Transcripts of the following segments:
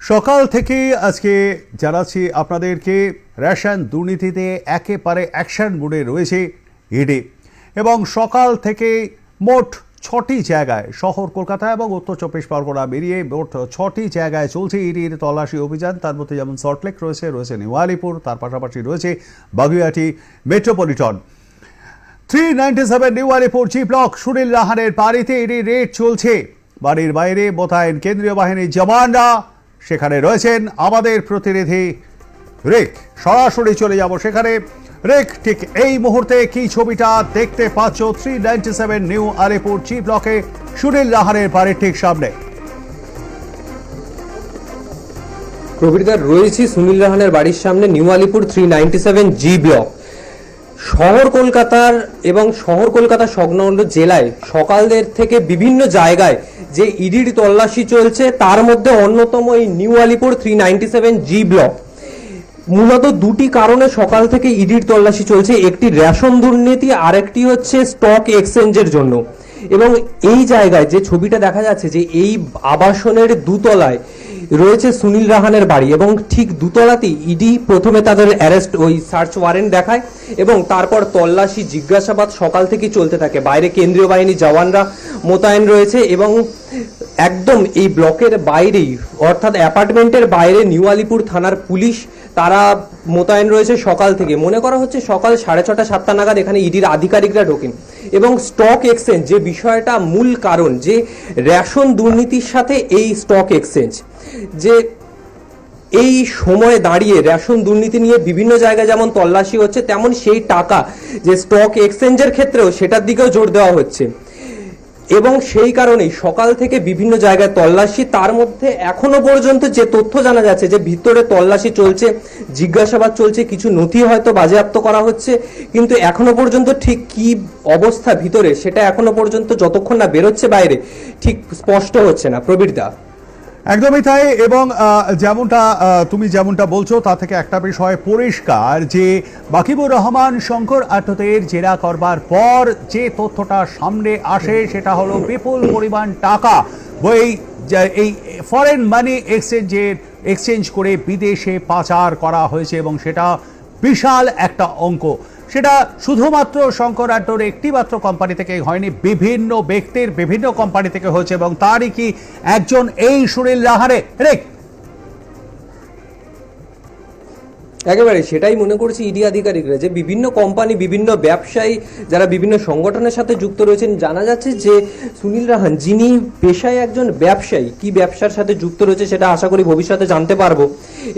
সকাল থেকে আজকে জানাচ্ছি আপনাদেরকে রেশন দুর্নীতিতে একেবারে অ্যাকশন মোডে রয়েছে ইডি এবং সকাল থেকে মোট ৬টি জায়গায় শহর কলকাতা এবং উত্তর চব্বিশ পরগনা বেরিয়ে মোট 6টি জায়গায় চলছে ইডির তল্লাশি অভিযান। তার মধ্যে যেমন সল্টলেক রয়েছে নিউ আলিপুর, তার পাশাপাশি রয়েছে Baguiati metropolitan. 397 new Alipur G block Sunil রাহানের বাড়িতে ইডির রেড চলছে। বাড়ির বাইরে মোতায়েন কেন্দ্রীয় বাহিনীর জওয়ানরা, সেখানে রয়েছেন আমাদের প্রতিনিধি রেক। সরাসরি চলে যাব সেখানে। রেক, ঠিক এই মুহূর্তে কি ছবিটা দেখতে পাচ্ছ 397 নিউ আলিপুর জি ব্লকে সুনীল রাহানের বাড়ির ঠিক সামনে? প্রবীরদার রয়েছি সুনীল রাহানের বাড়ির সামনে, নিউ আলিপুর 397 জি ব্লক। শহর কলকাতার এবং শহর কলকাতা সংলগ্ন জেলায় সকালের থেকে বিভিন্ন জায়গায় যে ইডির তল্লাশি চলছে, তার মধ্যে অন্যতম এই নিউ আলিপুর 397 জি ব্লক। মূলত দুটি কারণে সকাল থেকে ইডির তল্লাশি চলছে, একটি রেশন দুর্নীতি, আরেকটি হচ্ছে স্টক এক্সচেঞ্জের জন্য। এবং এই জায়গায় যে ছবিটা দেখা যাচ্ছে যে এই আবাসনের দুতলায় রয়েছে সুনীল রাহানের বাড়ি এবং ঠিক দুতলাতেই ইডি প্রথমে তাদের অ্যারেস্ট সার্চ ওয়ারেন্ট দেখায় এবং তারপর তল্লাশি জিজ্ঞাসাবাদ সকাল থেকে চলতে থাকে। বাইরে কেন্দ্রীয় বাহিনী জওয়ানরা মোতায়েন রয়েছে এবং একদম এই ব্লকের বাইরেই অর্থাৎ অ্যাপার্টমেন্টের বাইরে নিউ আলিপুর থানার পুলিশ তারা মোতায়েন রয়েছে সকাল থেকে। মনে করা হচ্ছে সকাল 6:30 7টা নাগাদ এখানে ইডির আধিকারিকরা ঢোকেন এবং স্টক এক্সচেঞ্জ যে বিষয়টা মূল কারণ, যে রেশন দুর্নীতির সাথে এই স্টক এক্সচেঞ্জ, যে এই সময়ে দাঁড়িয়ে রেশন দুর্নীতি নিয়ে বিভিন্ন জায়গায় যেমন তল্লাশি হচ্ছে, তেমন সেই টাকা যে স্টক এক্সচেঞ্জের ক্ষেত্রেও সেটার দিকেও জোর দেওয়া হচ্ছে এবং সেই কারণেই সকাল থেকে বিভিন্ন জায়গায় তল্লাশি। তার মধ্যে এখনো পর্যন্ত যে তথ্য জানা যাচ্ছে যে ভিতরে তল্লাশি চলছে, জিজ্ঞাসাবাদ চলছে, কিছু নথি হয়তো বাজেয়াপ্ত করা হচ্ছে, কিন্তু এখনো পর্যন্ত ঠিক কি অবস্থা ভিতরে সেটা এখনো পর্যন্ত যতক্ষণ না বেরোচ্ছে বাইরে ঠিক স্পষ্ট হচ্ছে না। প্রবীরদা, একদমই তাই। এবং তুমি যেমনটা বলছো তা থেকে একটা বিষয় পরিষ্কার যে বাকিবুর রহমান শঙ্কর আটতের জেরা করবার পর যে তথ্যটা সামনে আসে সেটা হলো বিপুল পরিমাণ টাকা এই ফরেন মানি এক্সচেঞ্জ করে বিদেশে পাচার করা হয়েছে এবং সেটা বিশাল একটা অঙ্ক। সেটা শুধুমাত্র শঙ্কর আড্ডর একটি মাত্র কোম্পানি থেকে হয়নি, বিভিন্ন ব্যক্তির বিভিন্ন কোম্পানি থেকে হয়েছে এবং তারই কি একজন এই সুনীল রাহানে। একেবারে সেটাই মনে করছি ইডি আধিকারিকরা, যে বিভিন্ন কোম্পানি, বিভিন্ন ব্যবসায়ী যারা বিভিন্ন সংগঠনের সাথে যুক্ত রয়েছেন। জানা যাচ্ছে যে সুনীল রাহান যিনি পেশায় একজন ব্যবসায়ী, কি ব্যবসার সাথে যুক্ত রয়েছে সেটা আশা করি ভবিষ্যতে জানতে পারবো।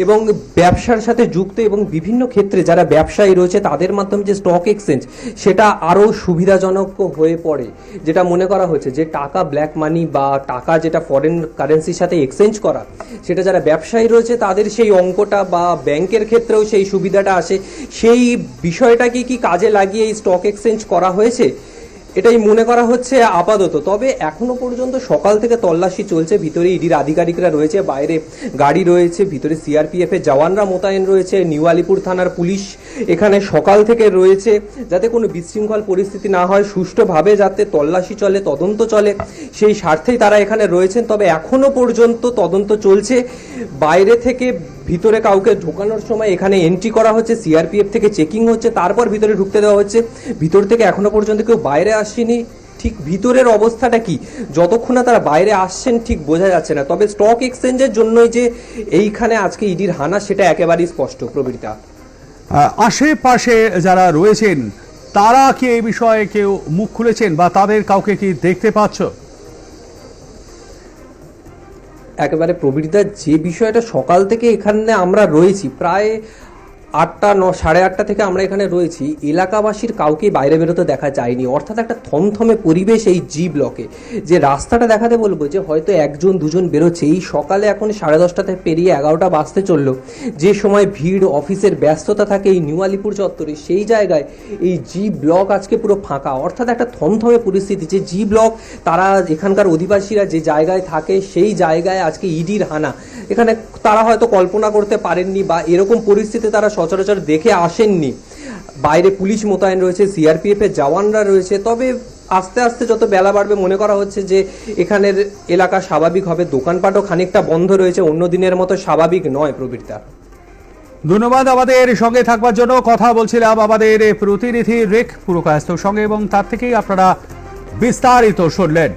এবং ব্যবসার সাথে যুক্ত এবং বিভিন্ন ক্ষেত্রে যারা ব্যবসায়ী রয়েছে তাদের মাধ্যমে যে স্টক এক্সচেঞ্জ সেটা আরও সুবিধাজনক হয়ে পড়ে। যেটা মনে করা হচ্ছে যে টাকা ব্ল্যাক মানি বা টাকা যেটা ফরেন কারেন্সির সাথে এক্সচেঞ্জ করা, সেটা যারা ব্যবসায়ী রয়েছে তাদের সেই অঙ্কটা বা ব্যাংকের ক্ষেত্রেও সেই সুবিধাটা আসে। সেই বিষয়টাকে কি কাজে লাগিয়ে এই স্টক এক্সচেঞ্জ করা হয়েছে এটাই মনে করা হচ্ছে আপাতত। তবে এখনো পর্যন্ত সকাল থেকে তল্লাশি চলছে, ভিতরে ইডির আধিকারিকরা রয়েছে, বাইরে গাড়ি রয়েছে, ভিতরে সিআরপিএফ এর জওয়ানরা মোতায়েন রয়েছে, নিউ আলিপুর থানার পুলিশ এখানে সকাল থেকে রয়েছে, যাতে কোনো বিশৃঙ্খল পরিস্থিতি না হয়, সুষ্ঠুভাবে যাতে তল্লাশি চলে, তদন্ত চলে, সেই স্বার্থেই তারা এখানে রয়েছেন। তবে এখনো পর্যন্ত তদন্ত চলছে। বাইরে থেকে ভিতরে কাউকে ঢোকানোর সময় এখানে এন্ট্রি করা হচ্ছে, সিআরপিএফ থেকে চেকিং হচ্ছে, তারপর ভিতরে ঢুকতে দেওয়া হচ্ছে। ভিতর থেকে এখনো পর্যন্ত কেউ বাইরে আসেনি। ঠিক ভিতরের অবস্থাটা কি যতক্ষণ না তারা বাইরে আসছেন ঠিক বোঝা যাচ্ছে না। তবে স্টক এক্সচেঞ্জের জন্যই যে এইখানে আজকে ইডির হানা সেটা একেবারেই স্পষ্ট। প্রবীরতা, আশেপাশে যারা রয়েছেন তারা কি এই বিষয়ে কেউ মুখ খুলেছেন বা তাদের কাউকে কি দেখতে পাচ্ছ? একেবারে প্রবীরদা, যে বিষয়টা সকাল থেকে এখানে আমরা রয়েছি, প্রায় 8টা 8:30 থেকে আমরা এখানে রয়েছি, এলাকাবাসীর কাউকে বাইরে বেরোতে দেখা যায়নি। অর্থাৎ একটা থমথমে পরিবেশ এই জি ব্লকে। যে রাস্তাটা দেখাতে বলবো যে হয়তো 1 2 বেরোচ্ছে, এই সকালে এখন 10:30 পেরিয়ে 11টা বাজতে চললো, যে সময় ভিড়, অফিসের ব্যস্ততা থাকে এই নিউ আলিপুর চত্বরে, সেই জায়গায় এই জি ব্লক আজকে পুরো ফাঁকা। অর্থাৎ একটা থমথমে পরিস্থিতি। যে জি ব্লক তারা এখানকার অধিবাসীরা যে জায়গায় থাকে সেই জায়গায় আজকে ইডির হানা, এখানে তারা হয়তো কল্পনা করতে পারেননি বা এরকম পরিস্থিতি তারা সচরাচর দেখে আসেননি। বাইরে পুলিশ মোতায়েন রয়েছে, সিআরপিএফ এর জওয়ানরা রয়েছে। তবে আস্তে আস্তে যত বেলা বাড়বে মনে করা হচ্ছে যে এখানের এলাকা স্বাভাবিক হবে, দোকানপাটও খানিকটা বন্ধ রয়েছে, অন্য দিনের মতো স্বাভাবিক নয়। প্রবীরদা, ধন্যবাদ আমাদের সঙ্গে থাকবার জন্য। কথা বলছিলাম আমাদের প্রতিনিধি রেক পুরকায়স্থর সঙ্গে এবং তার থেকেই আপনারা বিস্তারিত শুনলেন।